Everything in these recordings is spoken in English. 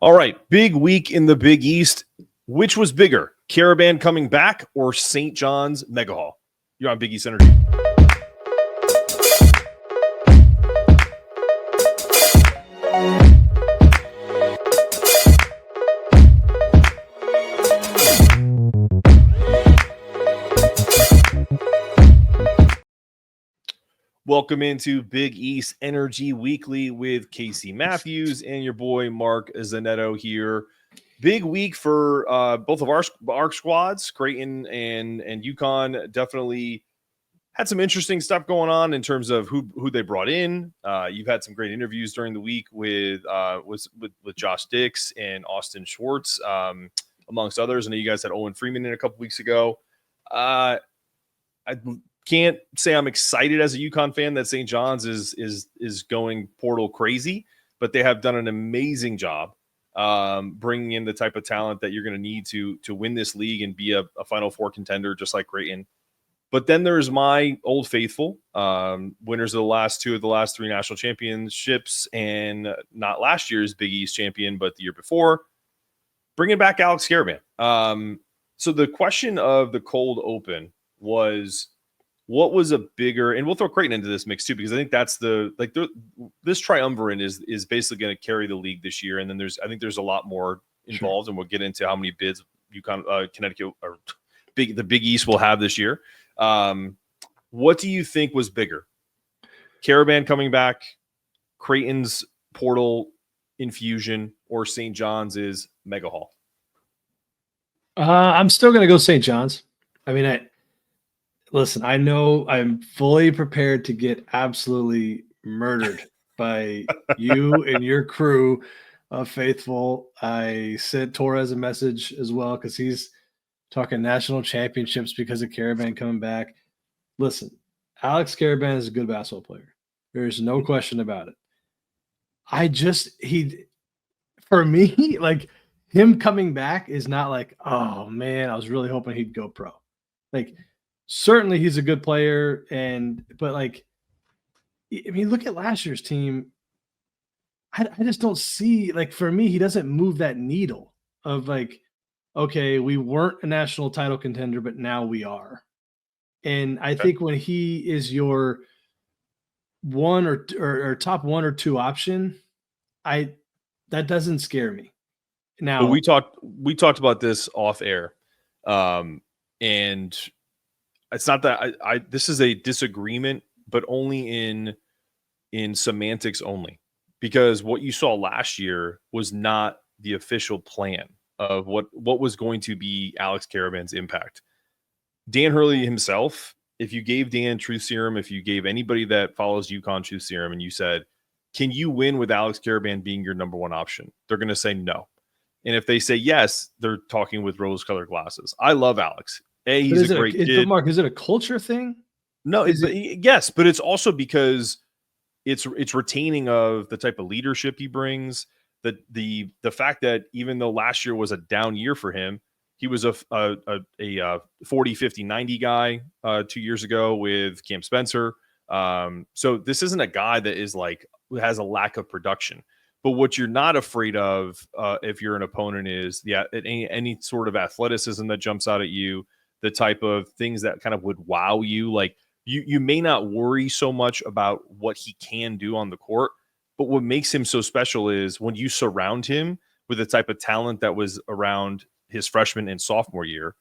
All right, big week in the Big East. Which was bigger, Karaban coming back or St. John's Mega Hall? You're on Big East Energy. Welcome into Big East Energy Weekly with Casey Matthews and your boy Mark Zanetto here. Big week for both of our squads, Creighton and UConn. Definitely had some interesting stuff going on in terms of who they brought in. You've had some great interviews during the week with Josh Dix and Austin Schwartz, amongst others. I know you guys had Owen Freeman in a couple weeks ago. I can't say I'm excited as a UConn fan that St. John's is going portal crazy, but they have done an amazing job bringing in the type of talent that you're going to need to win this league and be a Final Four contender, just like Creighton. But then there's my old faithful, winners of the last three national championships, and not last year's Big East champion, but the year before, bringing back Alex Karaban. So the question of the cold open was, what was a bigger, and we'll throw Creighton into this mix too, because I think that's this triumvirate is basically going to carry the league this year. And then I think there's a lot more involved, and we'll get into how many bids UConn, Connecticut, or the Big East will have this year. What do you think was bigger? Karaban coming back, Creighton's portal infusion, or St. John's Mega Hall? I'm still going to go St. John's. I mean, listen, I know I'm fully prepared to get absolutely murdered by you and your crew of faithful. I sent Torres a message as well because he's talking national championships because of Karaban coming back. Listen, Alex Karaban is a good basketball player. There's no question about it. For me, like, him coming back is not like, oh man, I was really hoping he'd go pro. Like, certainly he's a good player, but like, I mean, look at last year's team. I just don't see, like, for me, he doesn't move that needle of like, okay, we weren't a national title contender, but now we are. And I think when he is your one or top one or two option, that doesn't scare me. Now, but we talked about this off air, and it's not that this is a disagreement, but only in semantics only, because what you saw last year was not the official plan of what was going to be Alex Karaban's impact. Dan Hurley himself, if you gave Dan truth serum, if you gave anybody that follows UConn truth serum, and you said, can you win with Alex Karaban being your number one option? They're going to say no. And if they say yes, they're talking with rose-colored glasses. I love Alex. He's a great kid. Mark, is it a culture thing? No, yes, but it's also because it's retaining of the type of leadership he brings. The fact that even though last year was a down year for him, he was a 40, 50, 90 guy 2 years ago with Cam Spencer. So this isn't a guy that is like has a lack of production. But what you're not afraid of if you're an opponent is any sort of athleticism that jumps out at you, the type of things that kind of would wow you. Like you may not worry so much about what he can do on the court, but what makes him so special is when you surround him with the type of talent that was around his freshman and sophomore year,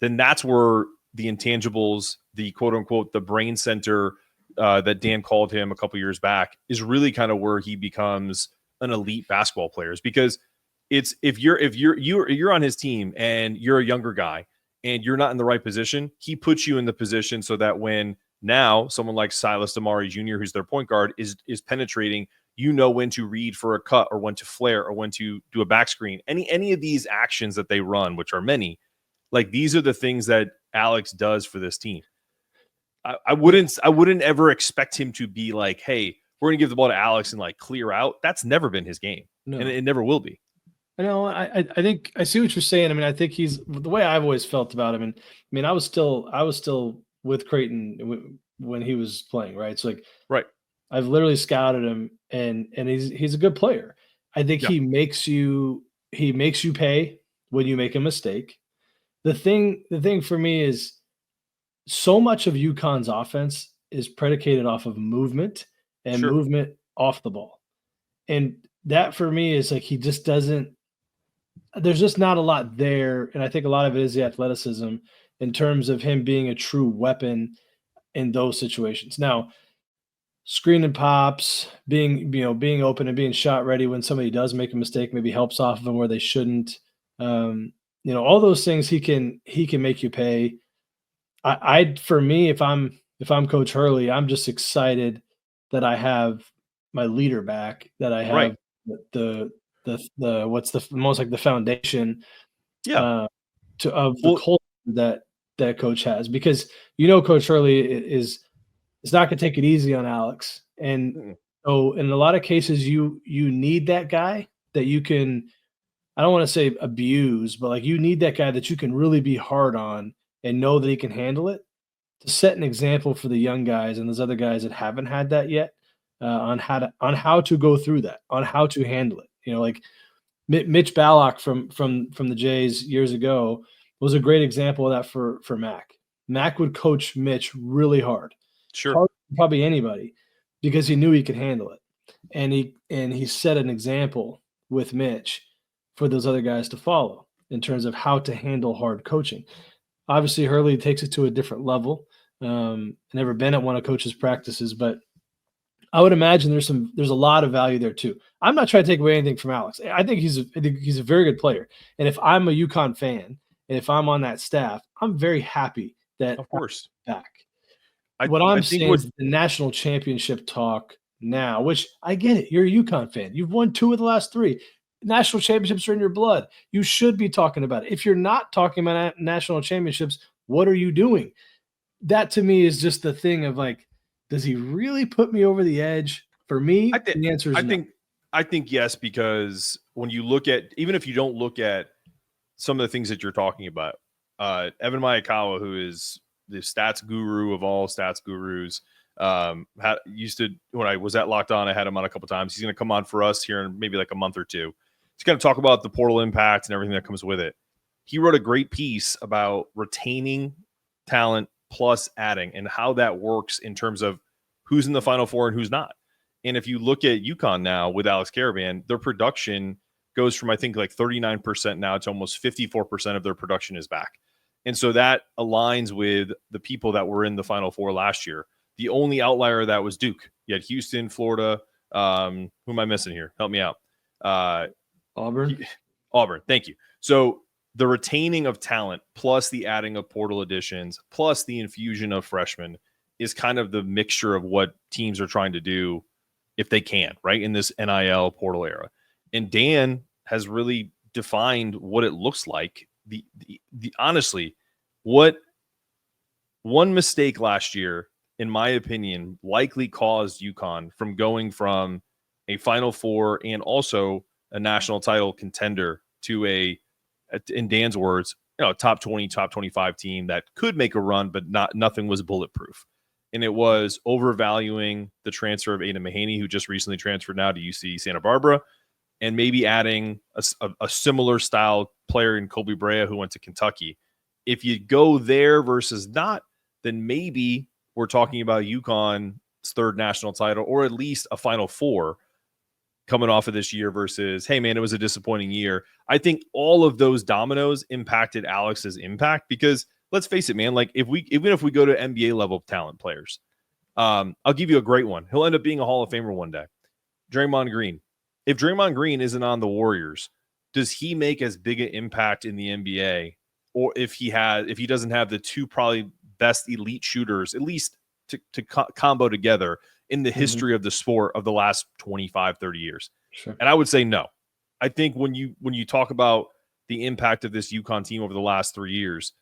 then that's where the intangibles, the quote unquote, the brain center that Dan called him a couple years back, is really kind of where he becomes an elite basketball player. Because it's if you're on his team and you're a younger guy and you're not in the right position, he puts you in the position so that when now someone like Silas Damari Jr., who's their point guard, is penetrating, you know when to read for a cut or when to flare or when to do a back screen. Any of these actions that they run, which are many, like these are the things that Alex does for this team. I wouldn't ever expect him to be like, hey, we're going to give the ball to Alex and like clear out. That's never been his game. No. And it never will be. I know. I think I see what you're saying. I mean, I think he's the way I've always felt about him. And I mean, I was still with Creighton when he was playing, right? So like, right. I've literally scouted him and he's a good player. I think Yeah. he makes you pay when you make a mistake. The thing for me is so much of UConn's offense is predicated off of movement and Sure. movement off the ball. And that for me is like he just doesn't there's just not a lot there. And I think a lot of it is the athleticism in terms of him being a true weapon in those situations. Now, screen and pops, being open and being shot ready when somebody does make a mistake, maybe helps off of them where they shouldn't. All those things he can make you pay. For me, if I'm Coach Hurley, I'm just excited that I have my leader back, that I Right. have the what's the most like the foundation Yeah. of the Well, culture that coach has, because Coach Hurley is not going to take it easy on Alex, and mm, so in a lot of cases you need that guy that you can, I don't want to say abuse, but like you need that guy that you can really be hard on and know that he can handle it, to set an example for the young guys and those other guys that haven't had that yet, on how to go through that, on how to handle it. Like Mitch Ballock from the Jays years ago was a great example of that for Mac. Mac would coach Mitch really hard, sure. harder than probably anybody, because he knew he could handle it, and he set an example with Mitch for those other guys to follow in terms of how to handle hard coaching. Obviously, Hurley takes it to a different level. Never been at one of Coach's practices, but I would imagine there's a lot of value there too. I'm not trying to take away anything from Alex. I think he's a very good player. And if I'm a UConn fan and if I'm on that staff, I'm very happy that Of course. back. I What I'm think saying is the national championship talk now, which I get it. You're a UConn fan. You've won 2 of the last 3. National championships are in your blood. You should be talking about it. If you're not talking about national championships, what are you doing? That to me is just the thing of like, does he really put me over the edge? For me, the answer is no. I think yes, because when you look at, even if you don't look at some of the things that you're talking about, Evan Mayakawa, who is the stats guru of all stats gurus, used to, when I was at Locked On, I had him on a couple times. He's going to come on for us here in maybe like a month or two. He's going to talk about the portal impact and everything that comes with it. He wrote a great piece about retaining talent plus adding and how that works in terms of who's in the Final Four and who's not. And if you look at UConn now with Alex Karaban, their production goes from, I think, like 39% now to almost 54% of their production is back. And so that aligns with the people that were in the Final Four last year. The only outlier of that was Duke. You had Houston, Florida. Who am I missing here? Help me out. Auburn. Auburn. Thank you. So the retaining of talent plus the adding of portal additions plus the infusion of freshmen is kind of the mixture of what teams are trying to do if they can, right, in this NIL portal era. And Dan has really defined what it looks like. The honestly, what one mistake last year, in my opinion, likely caused UConn from going from a Final Four and also a national title contender to a, in Dan's words, top 20, top 25 team that could make a run, but nothing was bulletproof. And it was overvaluing the transfer of Aiden Mahaney, who just recently transferred now to UC Santa Barbara, and maybe adding a similar style player in Colby Brea, who went to Kentucky. If you go there versus not, then maybe we're talking about UConn's 3rd national title, or at least a Final Four coming off of this year versus, hey, man, it was a disappointing year. I think all of those dominoes impacted Alex's impact because, let's face it, man, like even if we go to NBA level talent players, I'll give you a great one. He'll end up being a Hall of Famer one day. Draymond Green. If Draymond Green isn't on the Warriors, does he make as big an impact in the NBA? Or if he doesn't have the 2 probably best elite shooters, at least to combo together in the history of the sport of the last 25, 30 years? Sure. And I would say no. I think when you talk about the impact of this UConn team over the last 3 years,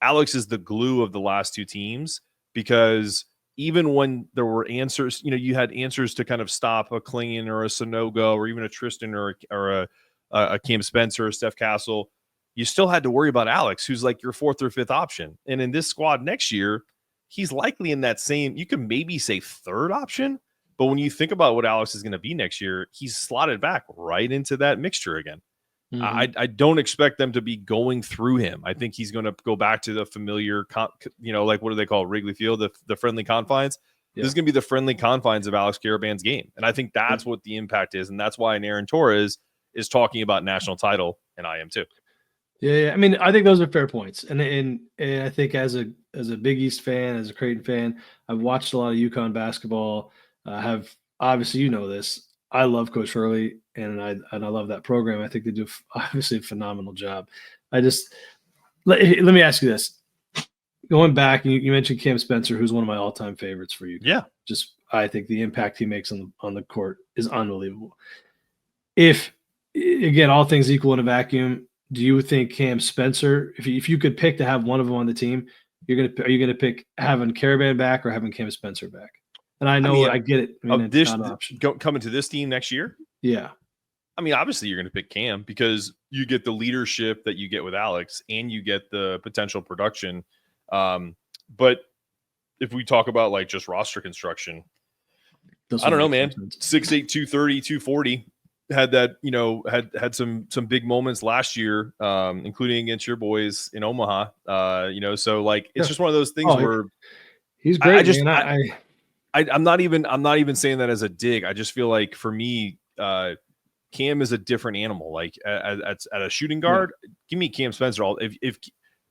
Alex is the glue of the last 2 teams, because even when there were answers, you had answers to kind of stop a Klingon or a Sonogo or even a Tristan or a Cam Spencer or Steph Castle, you still had to worry about Alex, who's like your 4th or 5th option. And in this squad next year, he's likely in that same, you can maybe say 3rd option, But when you think about what Alex is going to be next year, he's slotted back right into that mixture again. I don't expect them to be going through him. I think he's going to go back to the familiar, like what do they call it? Wrigley Field, the friendly confines. Yeah. This is going to be the friendly confines of Alex Karaban's game. And I think that's what the impact is. And that's why Aaron Torres is talking about national title, and I am too. Yeah. I mean, I think those are fair points. And I think as a Big East fan, as a Creighton fan, I've watched a lot of UConn basketball. Have obviously, you know this. I love Coach Hurley, and I love that program. I think they do obviously a phenomenal job. Let me ask you this: going back, you mentioned Cam Spencer, who's one of my all-time favorites for you. Yeah, I think the impact he makes on the court is unbelievable. If again, all things equal in a vacuum, do you think Cam Spencer, if you could pick to have one of them on the team, are you gonna pick having Karaban back or having Cam Spencer back? And I know I get it. It's not an option. Coming to this team next year? Yeah. I mean, obviously you're going to pick Cam because you get the leadership that you get with Alex and you get the potential production. But if we talk about like just roster construction, I don't know, man. 6'8", 230, 240 had that, had some big moments last year, including against your boys in Omaha. So like it's just one of those things where he's great. I'm not even saying that as a dig. I just feel like for me, Cam is a different animal. Like at a shooting guard, give me Cam Spencer. If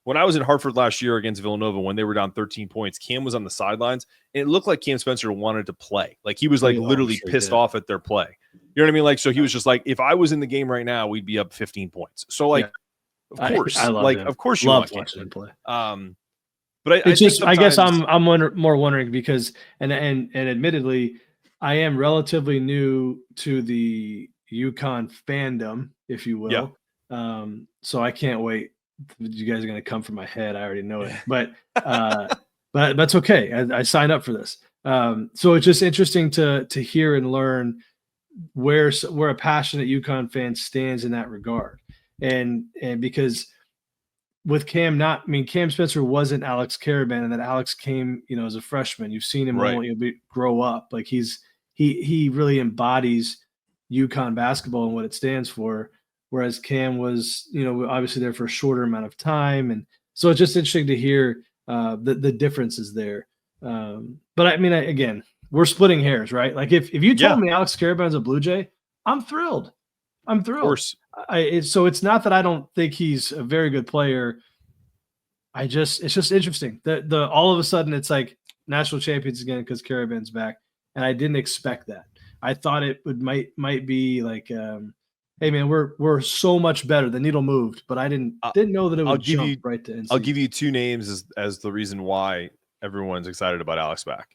when I was in Hartford last year against Villanova, when they were down 13 points, Cam was on the sidelines, and it looked like Cam Spencer wanted to play. Like he was like literally pissed off at their play. You know what I mean? Like so, he was just like, if I was in the game right now, we'd be up 15 points. So like, of course, I love him. Of course, you want watching him play. But I guess I'm more wondering because and admittedly, I am relatively new to the UConn fandom, if you will. Yeah. So I can't wait. You guys are going to come from my head. I already know it, but that's okay. I signed up for this. So it's just interesting to hear and learn where a passionate UConn fan stands in that regard, and because. With Cam Cam Spencer wasn't Alex Karaban, and that Alex came, as a freshman. You've seen him grow up. Like he really embodies UConn basketball and what it stands for. Whereas Cam was, obviously there for a shorter amount of time. And so it's just interesting to hear the differences there. But I mean, again, we're splitting hairs, right? Like if you told me Alex Karaban's a Blue Jay, I'm thrilled. Of course. So it's not that I don't think he's a very good player. It's just interesting that all of a sudden it's like national champions again because Karaban's back, and I didn't expect that. I thought it might be like, hey man, we're so much better. The needle moved, but I didn't know that it would jump right to NC. I'll give you two names as the reason why everyone's excited about Alex back.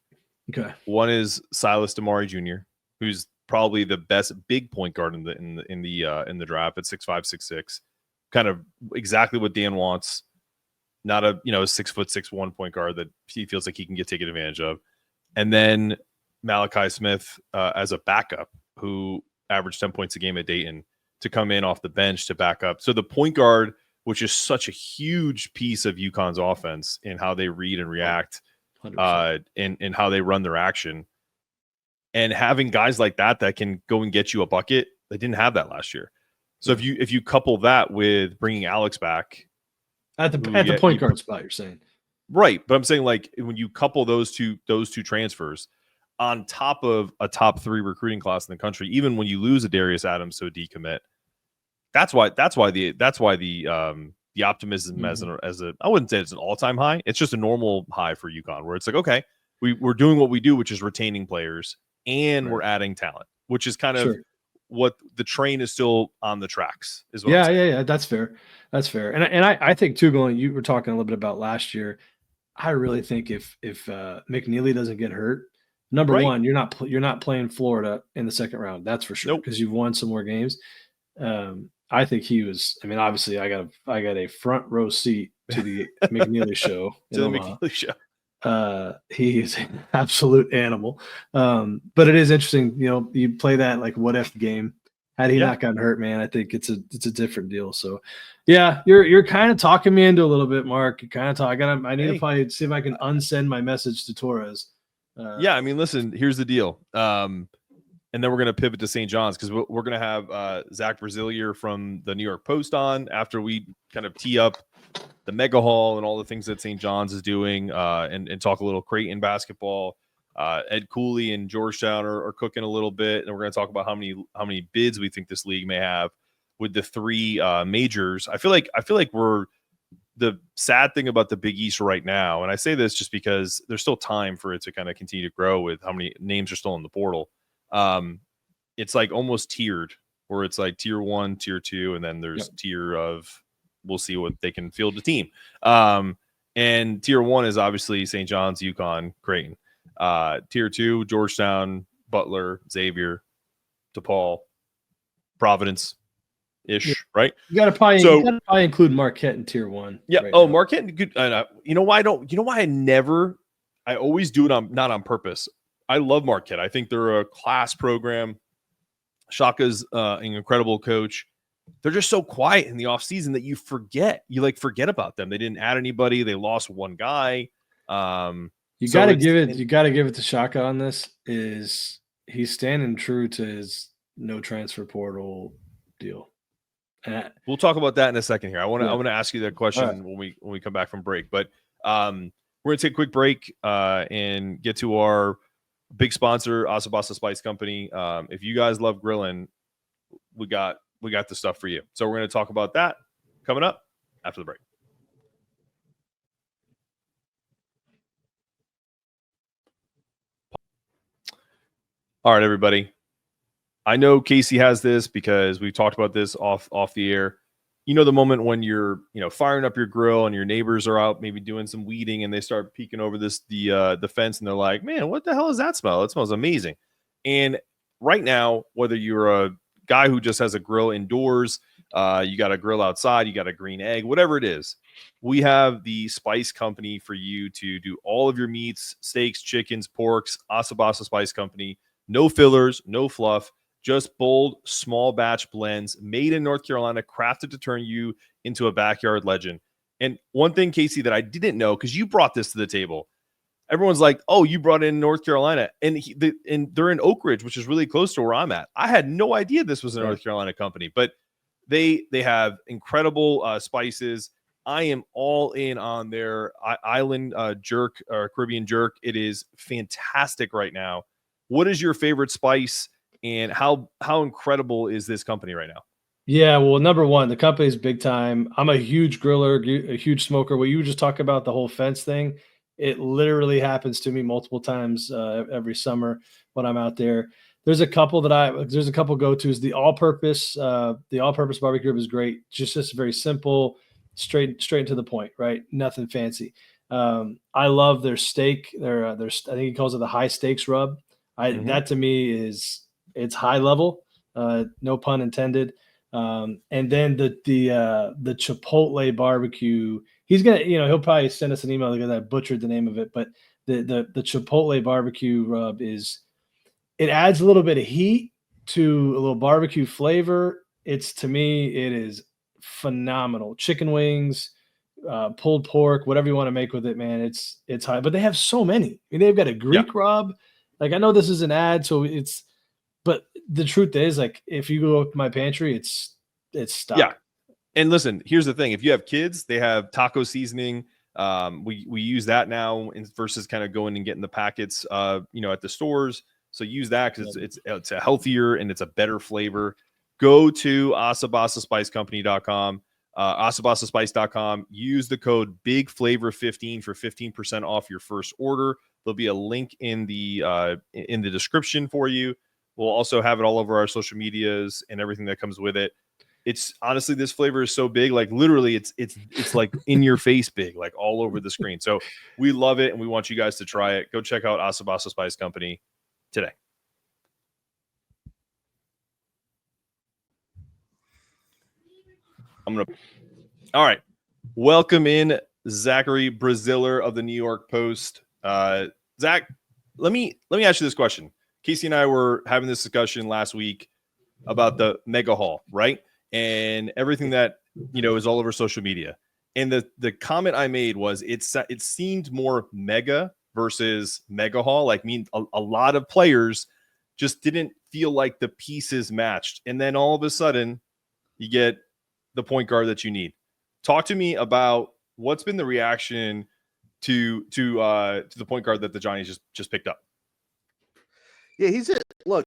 Okay, one is Silas Damari Jr., who's probably the best big point guard in the draft at 6'5", 6'6", kind of exactly what Dan wants. Not a 6'6" point guard that he feels like he can get taken advantage of. And then Malachi Smith as a backup who averaged 10 points a game at Dayton to come in off the bench to back up. So the point guard, which is such a huge piece of UConn's offense in how they read and react, and how they run their action. And having guys like that can go and get you a bucket, they didn't have that last year. So if you couple that with bringing Alex back at the point guard spot, you're saying, right? But I'm saying like when you couple those two transfers on top of a top 3 recruiting class in the country, even when you lose a Darius Adams to a decommit, that's why the optimism as a I wouldn't say it's an all-time high. It's just a normal high for UConn where it's like, okay, we're doing what we do, which is retaining players. And we're adding talent, which is kind of what the train is still on the tracks. Is what yeah. That's fair. And I think too. You were talking a little bit about last year. I really think if McNeely doesn't get hurt, number one, you're not playing Florida in the second round. That's for sure because you've won some more games. I think he was. I mean, obviously, I got a front row seat to the McNeely show. McNeely show. He is an absolute animal. But it is interesting, you play that like what if game. Had he not gotten hurt, man, I think it's a different deal. So yeah, you're kind of talking me into a little bit, Mark. You kind of talk. I need to probably see if I can unsend my message to Torres Yeah, I mean, listen, here's the deal. And then we're going to pivot to St. John's because we're going to have Zach Brazilier from the New York Post on after we kind of tee up the Mega Hall and all the things that St. John's is doing and talk a little Creighton basketball. Ed Cooley and Georgetown are cooking a little bit, and we're going to talk about how many bids we think this league may have with the three majors. I feel like we're the sad thing about the Big East right now, and I say this just because there's still time for it to kind of continue to grow with how many names are still in the portal. It's like almost tiered, where it's like tier 1, tier 2, and then there's tier of we'll see what they can field the team. And tier 1 is obviously St. John's, UConn, Creighton. Tier 2, Georgetown, Butler, Xavier, DePaul, Providence. Right? You got to probably include Marquette in tier 1. Yeah. Right Marquette. You know why I always do it not on purpose. I love Marquette. I think they're a class program. Shaka's an incredible coach. They're just so quiet in the offseason that you forget about them. They didn't add anybody. They lost one guy. You got to give it to Shaka on this. Is he's standing true to his no transfer portal deal. We'll talk about that in a second here. I want to ask you that question when we come back from break. But we're going to take a quick break and get to our big sponsor, Asabasa Spice Company. If you guys love grilling, we got the stuff for you. So we're going to talk about that coming up after the break. All right, everybody. I know Casey has this because we've talked about this off the air. You know, the moment when you're, firing up your grill and your neighbors are out maybe doing some weeding and they start peeking over the fence and they're like, man, what the hell is that smell? It smells amazing. And right now, whether you're a guy who just has a grill indoors, you got a grill outside, you got a green egg, whatever it is, we have the Spice Company for you to do all of your meats, steaks, chickens, porks. Asabasa Spice Company. No fillers, no fluff. Just bold, small batch blends made in North Carolina, crafted to turn you into a backyard legend. And one thing, Casey, that I didn't know, because you brought this to the table, everyone's like, oh, you brought in North Carolina. And they're in Oak Ridge, which is really close to where I'm at. I had no idea this was a North Carolina company, but they have incredible spices. I am all in on their island jerk or Caribbean jerk. It is fantastic right now. What is your favorite spice? And how incredible is this company right now? Yeah, well, number one, the company is big time. I'm a huge griller, a huge smoker. What you were just talking about, the whole fence thing, it literally happens to me multiple times every summer when I'm out there. There's a couple go-tos. The all-purpose barbecue rib is great. Just very simple, straight to the point, right? Nothing fancy. I love their steak. I think he calls it the high stakes rub. That to me it's high level, no pun intended. And then the Chipotle barbecue, he's gonna, he'll probably send us an email because I butchered the name of it, but the Chipotle barbecue rub it adds a little bit of heat to a little barbecue flavor. To me, it is phenomenal. Chicken wings, pulled pork, whatever you want to make with it, man. It's high, but they have so many. I mean, they've got a Greek rub. Like, I know this is an ad, but the truth is, like, if you go up to my pantry, it's stocked. Yeah. And listen, here's the thing. If you have kids, they have taco seasoning. We use that now versus kind of going and getting the packets, at the stores. So use that because it's a healthier and it's a better flavor. Go to asabasaspicecompany.com, asabasaspice.com. Use the code BIGFLAVOR15 for 15% off your first order. There'll be a link in the description for you. We'll also have it all over our social medias and everything that comes with it. It's honestly, this flavor is so big, like literally it's like in your face big, like all over the screen. So we love it and we want you guys to try it. Go check out Asabasa Spice Company today. All right. Welcome in Zachary Braziller of the New York Post. Zach, let me ask you this question. Casey and I were having this discussion last week about the Mega Hall, right? And everything that, is all over social media. And the comment I made was it seemed more mega versus Mega Hall. Like, a lot of players just didn't feel like the pieces matched. And then all of a sudden, you get the point guard that you need. Talk to me about what's been the reaction to the point guard that the Johnnies just picked up. Yeah, look,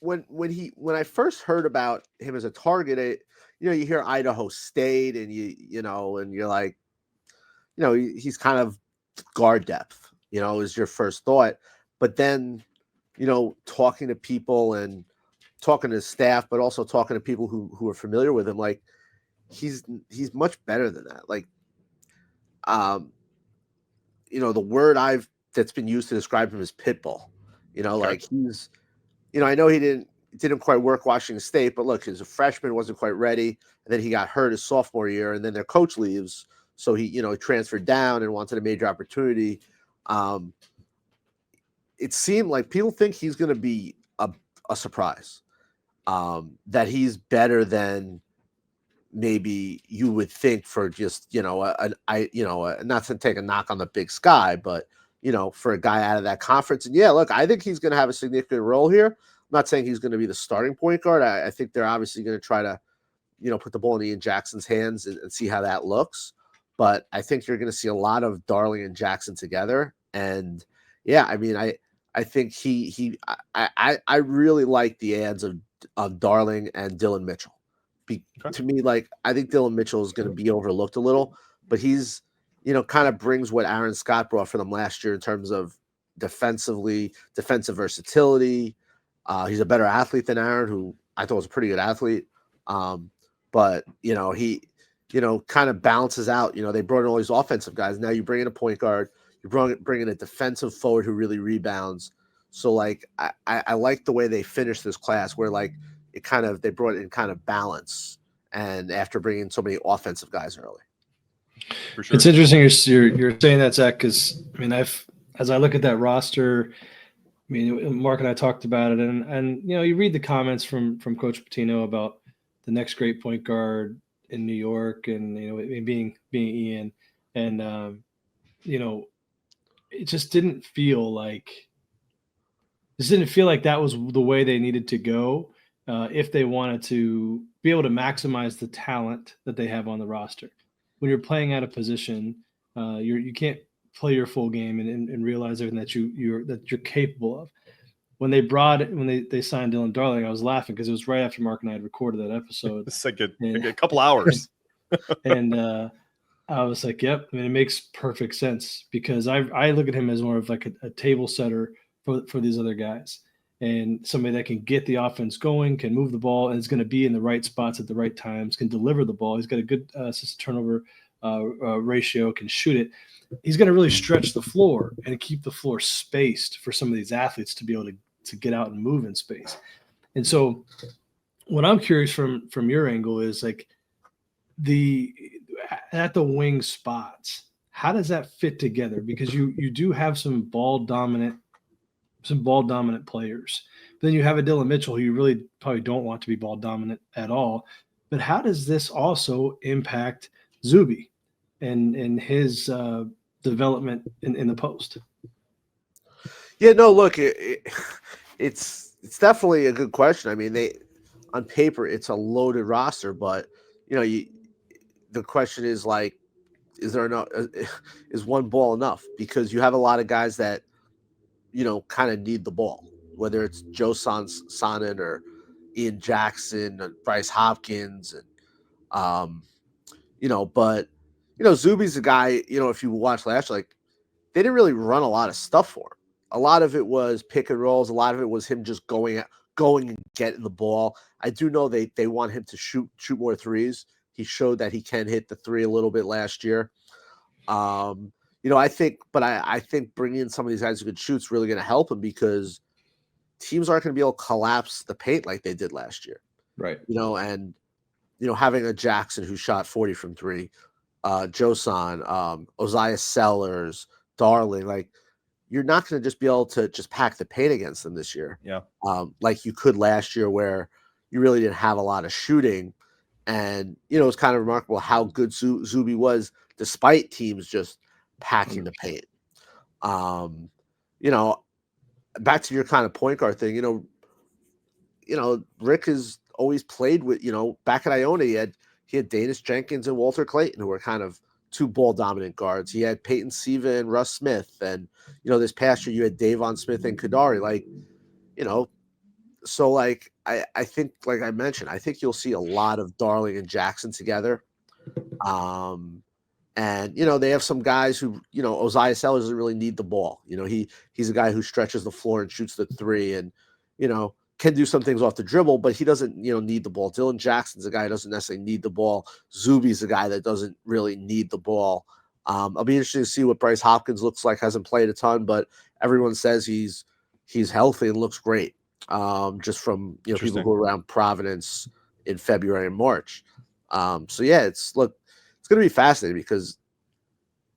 when I first heard about him as a target, you hear Idaho State and and you're like, he's kind of guard depth, is your first thought. But then, talking to people and talking to his staff, but also talking to people who are familiar with him, like he's much better than that. Like, the word that's been used to describe him is pitbull. Like he's, I know he didn't quite work Washington State, but look, as a freshman wasn't quite ready, and then he got hurt his sophomore year, and then their coach leaves, so he transferred down and wanted a major opportunity. It seemed like people think he's going to be a surprise, that he's better than maybe you would think for just not to take a knock on the Big Sky, but for a guy out of that conference. And yeah, look, I think he's going to have a significant role here. I'm not saying he's going to be the starting point guard. I think they're obviously going to try to put the ball in Ian Jackson's hands and see how that looks. But I think you're going to see a lot of Darling and Jackson together. And yeah, I mean, I think I really like the ads of Darling and Dylan Mitchell. To me, like, I think Dylan Mitchell is going to be overlooked a little, but he's, kind of brings what Aaron Scott brought for them last year in terms of defensive versatility. He's a better athlete than Aaron, who I thought was a pretty good athlete. But he, kind of balances out. They brought in all these offensive guys. Now you bring in a point guard, you bring in a defensive forward who really rebounds. So like, I like the way they finished this class, where like they brought in kind of balance, and after bringing so many offensive guys early. For sure. It's interesting you're saying that, Zach, because I mean, as I look at that roster, I mean, Mark and I talked about it, and you read the comments from Coach Pitino about the next great point guard in New York, and being Ian, and it just didn't feel like that was the way they needed to go if they wanted to be able to maximize the talent that they have on the roster. When you're playing out of position, you can't play your full game and realize everything that you're capable of. When they signed Dylan Darling, I was laughing because it was right after Mark and I had recorded that episode. It's like a couple hours. And I was like, yep. I mean, it makes perfect sense, because I look at him as more of like a table setter for these other guys, and somebody that can get the offense going, can move the ball, and is going to be in the right spots at the right times, can deliver the ball. He's got a good assist to turnover ratio, can shoot it. He's going to really stretch the floor and keep the floor spaced for some of these athletes to be able to get out and move in space. And so what I'm curious from your angle is like at the wing spots, how does that fit together? Because you do have some ball dominant players. But then you have a Dylan Mitchell who you really probably don't want to be ball dominant at all. But how does this also impact Zuby and his development in the post? Yeah, no, look, it's definitely a good question. I mean, on paper it's a loaded roster, but the question is like, is one ball enough? Because you have a lot of guys that kind of need the ball, whether it's Joe Sonnen or Ian Jackson and Bryce Hopkins, and but Zuby's a guy, if you watch last year, like, they didn't really run a lot of stuff for him. A lot of it was pick and rolls. A lot of it was him just going and getting the ball. I do know they want him to shoot more threes. He showed that he can hit the three a little bit last year. I think bringing in some of these guys who could shoot is really going to help him, because teams aren't going to be able to collapse the paint like they did last year. Right. And having a Jackson who shot 40 from three, Josan, Ozias Sellers, Darling, like, you're not going to just be able to just pack the paint against them this year. Yeah. Like you could last year, where you really didn't have a lot of shooting. And, it's kind of remarkable how good Zuby was despite teams just packing the paint. You know, back to your kind of point guard thing, Rick has always played with, back at Iona, he had Danis Jenkins and Walter Clayton, who were kind of two ball dominant guards. He had Peyton Siva and Russ Smith. And, this past year you had Davon Smith and Kadari. Like, so like, I think, like I mentioned, I think you'll see a lot of Darling and Jackson together. And, they have some guys who, Ozias Sellers doesn't really need the ball. He's a guy who stretches the floor and shoots the three and, can do some things off the dribble, but he doesn't, need the ball. Dylan Jackson's a guy who doesn't necessarily need the ball. Zuby's a guy that doesn't really need the ball. I'll be interested to see what Bryce Hopkins looks like. Hasn't played a ton, but everyone says he's healthy and looks great. Just from, people who are around Providence in February and March. So yeah, it's going to be fascinating because,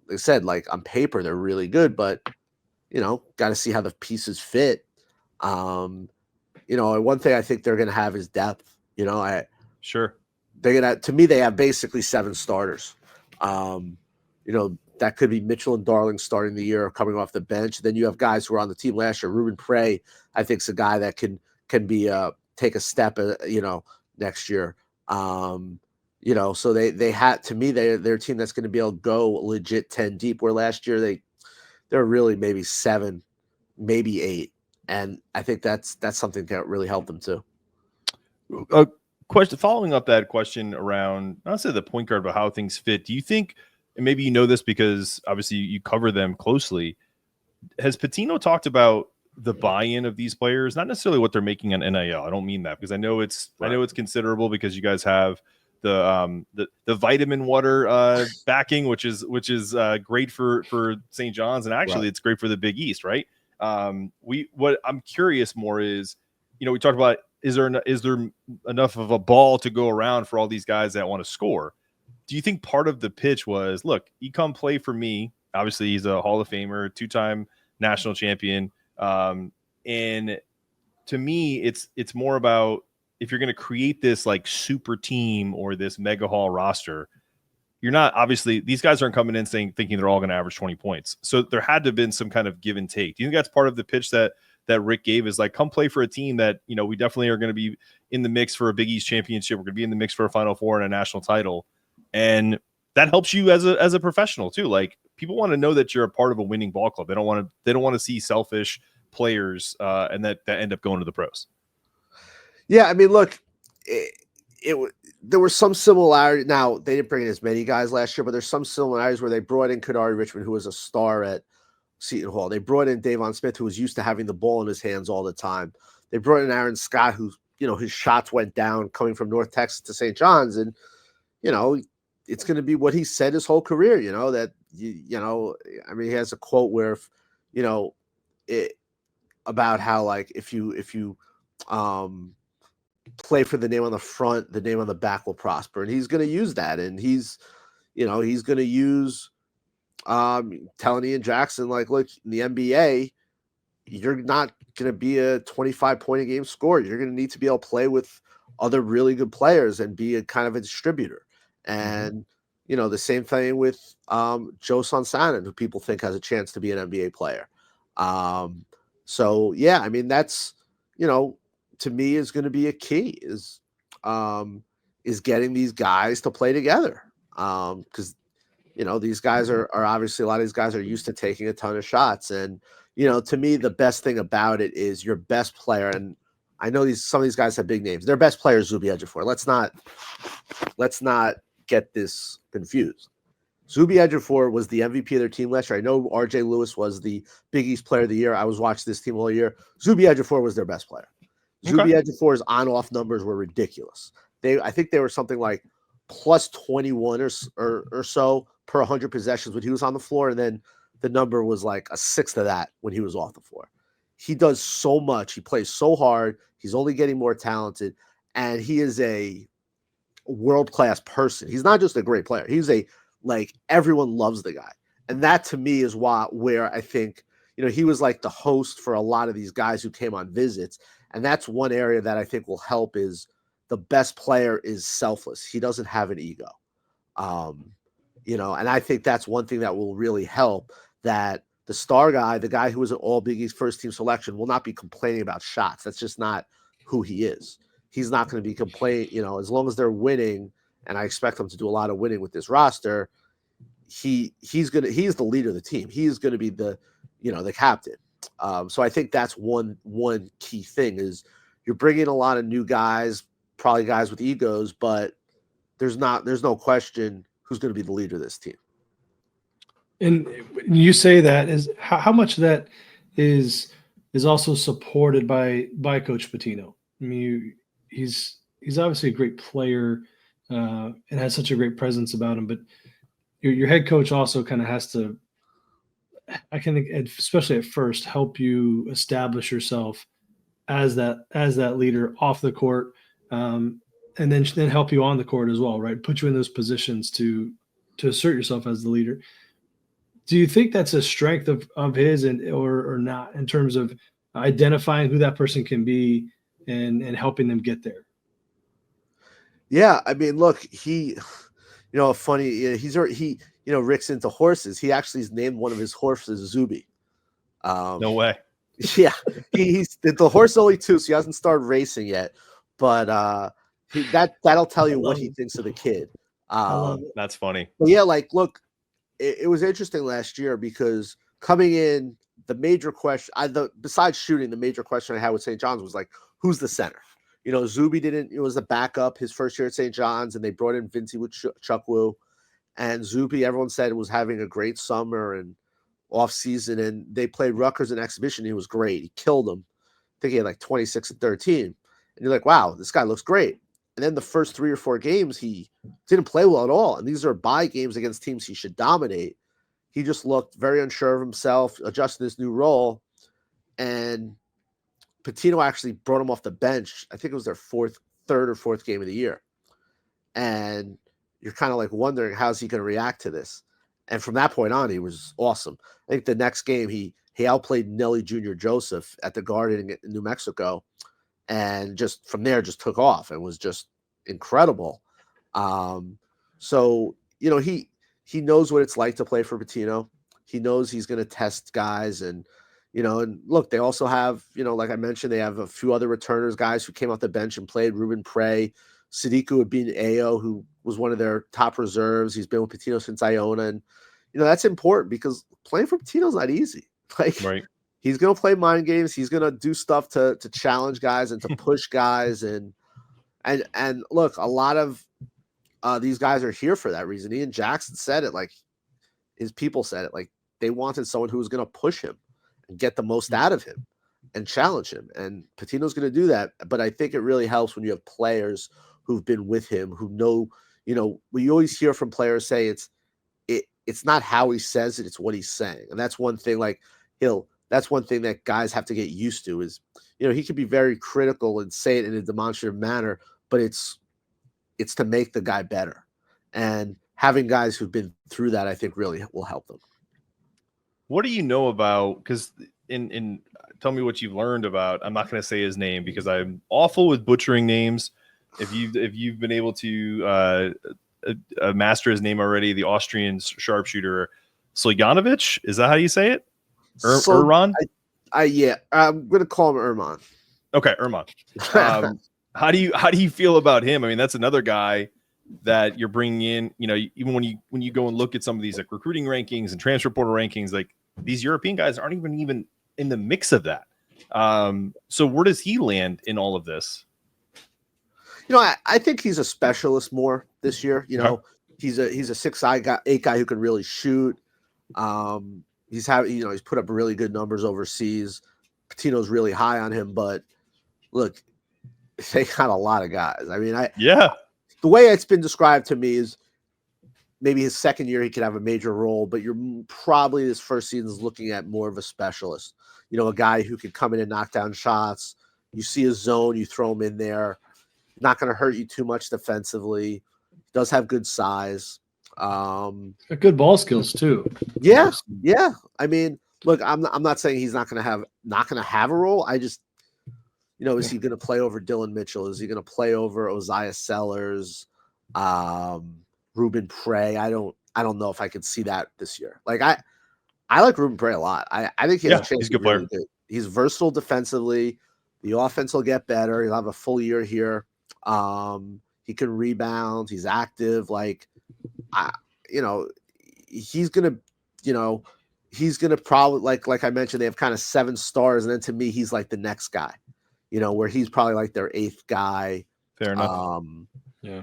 like I said, like on paper, they're really good, but, got to see how the pieces fit. One thing I think they're going to have is depth. Sure. To me, they have basically 7 starters. That could be Mitchell and Darling starting the year coming off the bench. Then you have guys who were on the team last year. Ruben Prey, I think, is a guy that can be take a step, next year. So they had, to me, they're a team that's going to be able to go legit 10 deep, where last year they're really maybe 7, maybe 8. And I think that's something that really helped them too. Question following up that question around, not say the point guard, but how things fit. Do you think, and maybe you know this because obviously you cover them closely, has Pitino talked about the buy-in of these players? Not necessarily what they're making on NIL. I don't mean that, because I know it's considerable, because you guys have the vitamin water backing, which is great for St. John's, and actually it's great for the Big East, right? What I'm curious more is, we talked about, is there enough of a ball to go around for all these guys that want to score? Do you think part of the pitch was, look, you come play for me? Obviously, he's a Hall of Famer, 2-time national champion. And to me, it's more about, if you're going to create this like super team or this mega hall roster, you're not, obviously, these guys aren't coming in thinking they're all going to average 20 points. So there had to have been some kind of give and take. Do you think that's part of the pitch that Rick gave, is like, come play for a team that, we definitely are going to be in the mix for a Big East championship. We're going to be in the mix for a Final Four and a national title. And that helps you as a professional too. Like, people want to know that you're a part of a winning ball club. They don't want to see selfish players and that end up going to the pros. Yeah. I mean, look, there were some similarities. Now, they didn't bring in as many guys last year, but there's some similarities where they brought in Kadari Richmond, who was a star at Seton Hall. They brought in Davon Smith, who was used to having the ball in his hands all the time. They brought in Aaron Scott, who, his shots went down coming from North Texas to St. John's. And, it's going to be what he said his whole career, that, I mean, he has a quote where, about how, like, if you play for the name on the front, the name on the back will prosper. And he's going to use that. And he's going to use, telling Ian Jackson, like, look, in the NBA, you're not going to be a 25-point a game scorer. You're going to need to be able to play with other really good players and be a kind of a distributor. And, the same thing with Joe Sonsanen, who people think has a chance to be an NBA player. So, yeah, I mean, that's, to me, is going to be a key, is getting these guys to play together. Because, these guys are obviously, a lot of these guys are used to taking a ton of shots. And, to me, the best thing about it is your best player. And I know some of these guys have big names. Their best player is Zuby Ejiofor. Let's not get this confused. Zuby Ejiofor was the MVP of their team last year. I know RJ Lewis was the Big East Player of the Year. I was watching this team all year. Zuby Ejiofor was their best player. Zuby Ejiofor's on-off numbers were ridiculous. I think they were something like plus 21 or so per 100 possessions when he was on the floor, and then the number was like a sixth of that when he was off the floor. He does so much. He plays so hard. He's only getting more talented, and he is a world-class person. He's not just a great player. He's everyone loves the guy. And that, to me, is where I think, he was like the host for a lot of these guys who came on visits. And that's one area that I think will help, is the best player is selfless. He doesn't have an ego. And I think that's one thing that will really help, that the star guy, the guy who was an all Big East first team selection, will not be complaining about shots. That's just not who he is. He's not going to be complaining, as long as they're winning, and I expect them to do a lot of winning with this roster. He's the leader of the team. He's going to be the captain. So I think that's one key thing is you're bringing a lot of new guys, probably guys with egos, but there's no question who's going to be the leader of this team. And when you say that, is how much of that is also supported by Coach Pitino? I mean, he's obviously a great player and has such a great presence about him, but your head coach also kind of has to, I can think, especially at first, help you establish yourself as that leader off the court, and then help you on the court as well, right? Put you in those positions to assert yourself as the leader. Do you think that's a strength of his or not in terms of identifying who that person can be and helping them get there? Yeah, I mean, look, Rick's into horses. He actually has named one of his horses Zuby. No way. Yeah, he's the horse only 2, so he hasn't started racing yet. But that'll tell you what he thinks of the kid. That's funny. But yeah, look, it was interesting last year because coming in, the major question, besides shooting, the major question I had with St. John's was who's the center? Zuby it was the backup his first year at St. John's, and they brought in Vincey with Chukwu. And Zuby, everyone said, was having a great summer and off season, and they played Rutgers in exhibition. He was great. He killed them. I think he had 26 and 13. And you're like, wow, this guy looks great. And then the first 3 or 4 games, he didn't play well at all. And these are bye games against teams he should dominate. He just looked very unsure of himself, adjusting this new role. And Pitino actually brought him off the bench. I think it was their third or fourth game of the year. And you're kind of wondering, how's he going to react to this? And from that point on, he was awesome. I think the next game, he outplayed Nelly Jr. Joseph at the Garden in New Mexico. And just from there, just took off and was just incredible. So, he knows what it's like to play for Pitino. He knows he's going to test guys. And look, they also have, like I mentioned, they have a few other returners, guys who came off the bench and played. Ruben Prey, Sadiku had been Ayo, who was one of their top reserves. He's been with Pitino since Iona. And, that's important because playing for Pitino is not easy. Right. He's going to play mind games. He's going to do stuff to challenge guys and to push guys. And look, a lot of these guys are here for that reason. Ian Jackson said it, his people said it, they wanted someone who was going to push him and get the most out of him and challenge him. And Pitino's going to do that. But I think it really helps when you have players who've been with him, who know, we always hear from players say it's not how he says it, it's what he's saying. And that's one thing that's one thing that guys have to get used to is, he can be very critical and say it in a demonstrative manner, but it's to make the guy better. And having guys who've been through that, I think really will help them. What do you know about, because tell me what you've learned about, I'm not going to say his name because I'm awful with butchering names. If you've been able to master his name already, the Austrian sharpshooter, Stojanovic, is that how you say it? Erman? Yeah, I'm going to call him Erman. Okay, Erman. How do you feel about him? I mean, that's another guy that you're bringing in. Even when you go and look at some of these recruiting rankings and transfer portal rankings, these European guys aren't even in the mix of that. So where does he land in all of this? I think he's a specialist more this year. He's a 6'8" guy who can really shoot. He's put up really good numbers overseas. Pitino's really high on him, but look, they got a lot of guys. I mean, the way it's been described to me is maybe his second year he could have a major role, but you're probably his first season is looking at more of a specialist. A guy who can come in and knock down shots. You see a zone, you throw him in there. Not going to hurt you too much defensively. Does have good size. Good ball skills too. Yeah. I mean, look, I'm not saying he's not going to have a role. I just, is he going to play over Dylan Mitchell? Is he going to play over Oziah Sellers, Ruben Prey? I don't know if I could see that this year. I like Ruben Bray a lot. I think he has a chance he's a to good be really player. good. He's versatile defensively. The offense will get better. He'll have a full year here. He can rebound. He's active. Like, you know, he's gonna, you know, he's gonna probably like I mentioned, they have kind of 7 stars, and then to me, he's like the next guy. You know, where he's probably like their 8th guy. Fair enough. Yeah.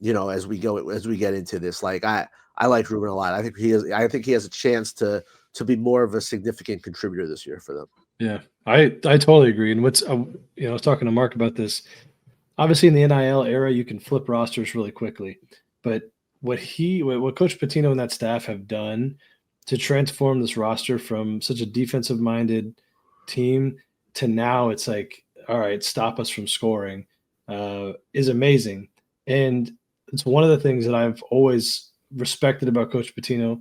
You know, as we get into this, like I like Ruben a lot. I think he has a chance to be more of a significant contributor this year for them. Yeah, I totally agree. And what's I was talking to Mark about this. Obviously, in the NIL era, you can flip rosters really quickly, but what Coach Pitino and that staff have done to transform this roster from such a defensive-minded team to now it's like, all right, stop us from scoring, is amazing. And it's one of the things that I've always respected about Coach Pitino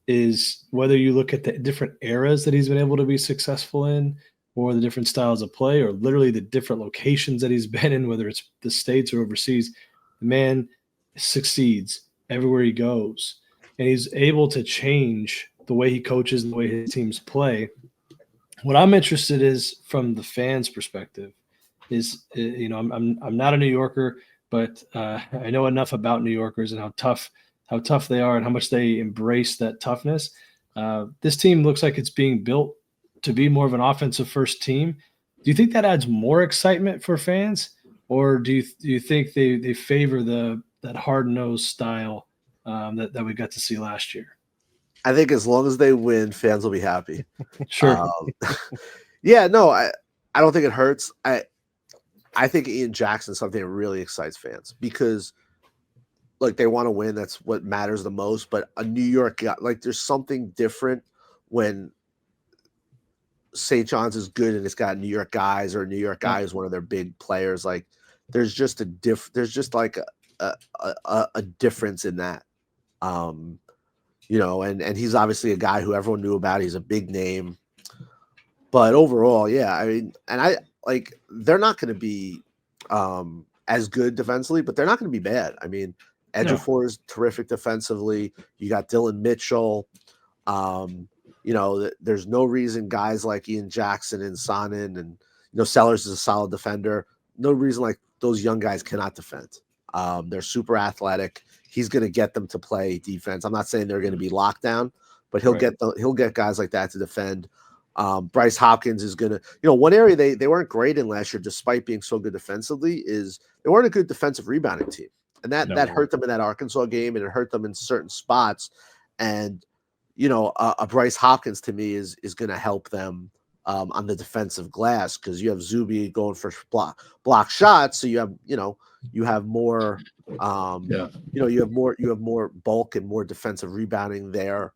is whether you look at the different eras that he's been able to be successful in, or the different styles of play, or literally the different locations that he's been in, whether it's the States or overseas, the man succeeds everywhere he goes. And he's able to change the way he coaches and the way his teams play. What I'm interested is from the fans' perspective is, I'm not a New Yorker, but I know enough about New Yorkers and how tough they are and how much they embrace that toughness. This team looks like it's being built to be more of an offensive first team. Do you think that adds more excitement for fans, or do you think they favor that hard-nosed style that we got to see last year? I think as long as they win, fans will be happy. Sure. Yeah, no, I don't think it hurts. I think Ian Jackson's something that really excites fans because like they want to win. That's what matters the most. But a New York guy, like there's something different when St. John's is good and it's got New York guys, or New York guy is one of their big players. Like there's just there's just like a difference in that. And he's obviously a guy who everyone knew about. He's a big name. But overall, yeah, I mean, and I like they're not going to be as good defensively, but they're not going to be bad. I mean, Ejiofor is terrific defensively. You got Dylan Mitchell. There's no reason guys like Ian Jackson and Sonnen and Sellers is a solid defender. No reason like those young guys cannot defend. They're super athletic. He's going to get them to play defense. I'm not saying they're going to be locked down, but he'll get guys like that to defend. Bryce Hopkins is going to, one area they weren't great in last year, despite being so good defensively, is they weren't a good defensive rebounding team. And that hurt them in that Arkansas game, and it hurt them in certain spots. And, a Bryce Hopkins to me is going to help them on the defensive glass, because you have Zuby going for block shots. So you have more, you have more bulk and more defensive rebounding there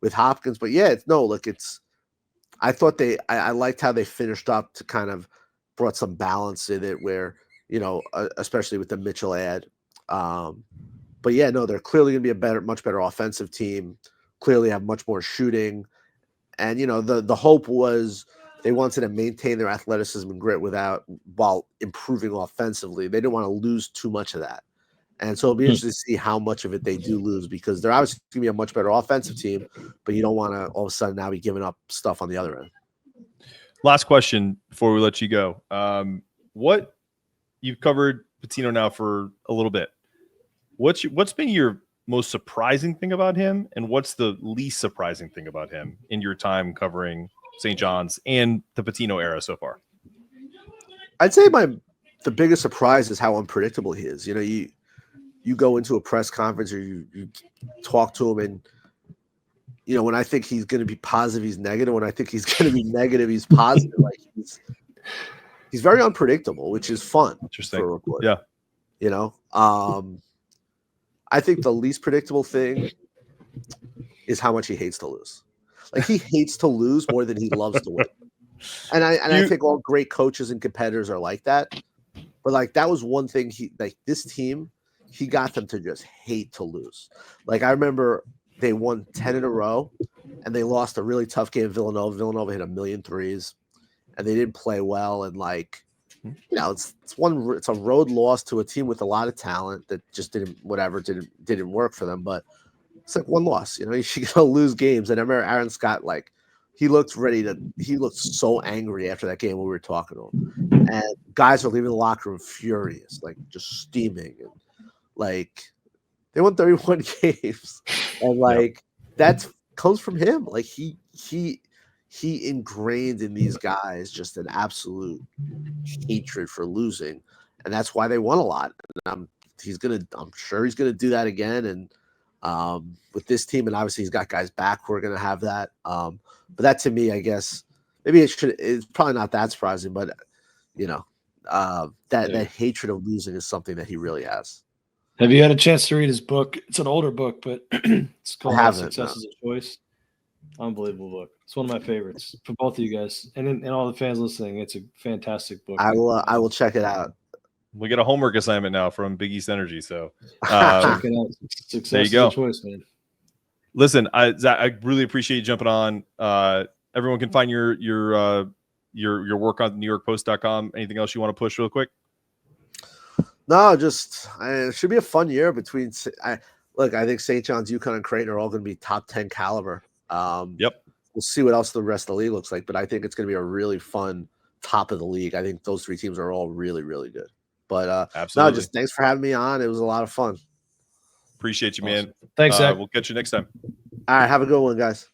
with Hopkins. But yeah, I thought I liked how they finished up to kind of brought some balance in it where, especially with the Mitchell ad. But yeah, no, they're clearly going to be much better offensive team, clearly have much more shooting. And, the hope was they wanted to maintain their athleticism and grit while improving offensively. They didn't want to lose too much of that. And so it'll be interesting to see how much of it they do lose, because they're obviously going to be a much better offensive team, but you don't want to all of a sudden now be giving up stuff on the other end. Last question before we let you go. You've covered Pitino now for a little bit. What's been your most surprising thing about him, and what's the least surprising thing about him in your time covering St. John's and the Pitino era so far? I'd say the biggest surprise is how unpredictable he is. You go into a press conference or you talk to him, and when I think he's going to be positive, he's negative. When I think he's going to be negative, he's positive. Like he's very unpredictable, which is fun. Interesting. For a reporter. Yeah. I think the least predictable thing is how much he hates to lose. Like he hates to lose more than he loves to win. And I think all great coaches and competitors are like that. But like that was one thing this team, he got them to just hate to lose. Like I remember they won 10 in a row and they lost a really tough game at Villanova. Villanova hit 1,000,000 threes and they didn't play well. And like, it's a road loss to a team with a lot of talent that just didn't work for them. But it's like one loss. You know, you're gonna lose games. And I remember Aaron Scott, like, he looked so angry after that game when we were talking to him. And guys are leaving the locker room furious, like just steaming. And like they won 31 games. And like that comes from him. Like he ingrained in these guys just an absolute hatred for losing. And that's why they won a lot. And I'm sure he's gonna do that again. And with this team, and obviously he's got guys back who are gonna have that. But that to me, I guess maybe it's probably not that surprising, but you know, that hatred of losing is something that he really has. Have you had a chance to read his book? It's an older book, but it's called Success is a Choice. Unbelievable book. It's one of my favorites for both of you guys and all the fans listening. It's a fantastic book. I will check it out. We get a homework assignment now from Big East Energy. So check it out. Success there you go. Is a choice, man. Listen, Zach, I really appreciate you jumping on. Everyone can find your work on NewYorkPost.com. Anything else you want to push real quick? No, just it should be a fun year between. I think St. John's, UConn, and Creighton are all going to be top 10 caliber. Yep. We'll see what else the rest of the league looks like, but I think it's going to be a really fun top of the league. I think those three teams are all really, really good. But absolutely. No, just thanks for having me on. It was a lot of fun. Appreciate you, man. Thanks, Zach. We'll catch you next time. All right, have a good one, guys.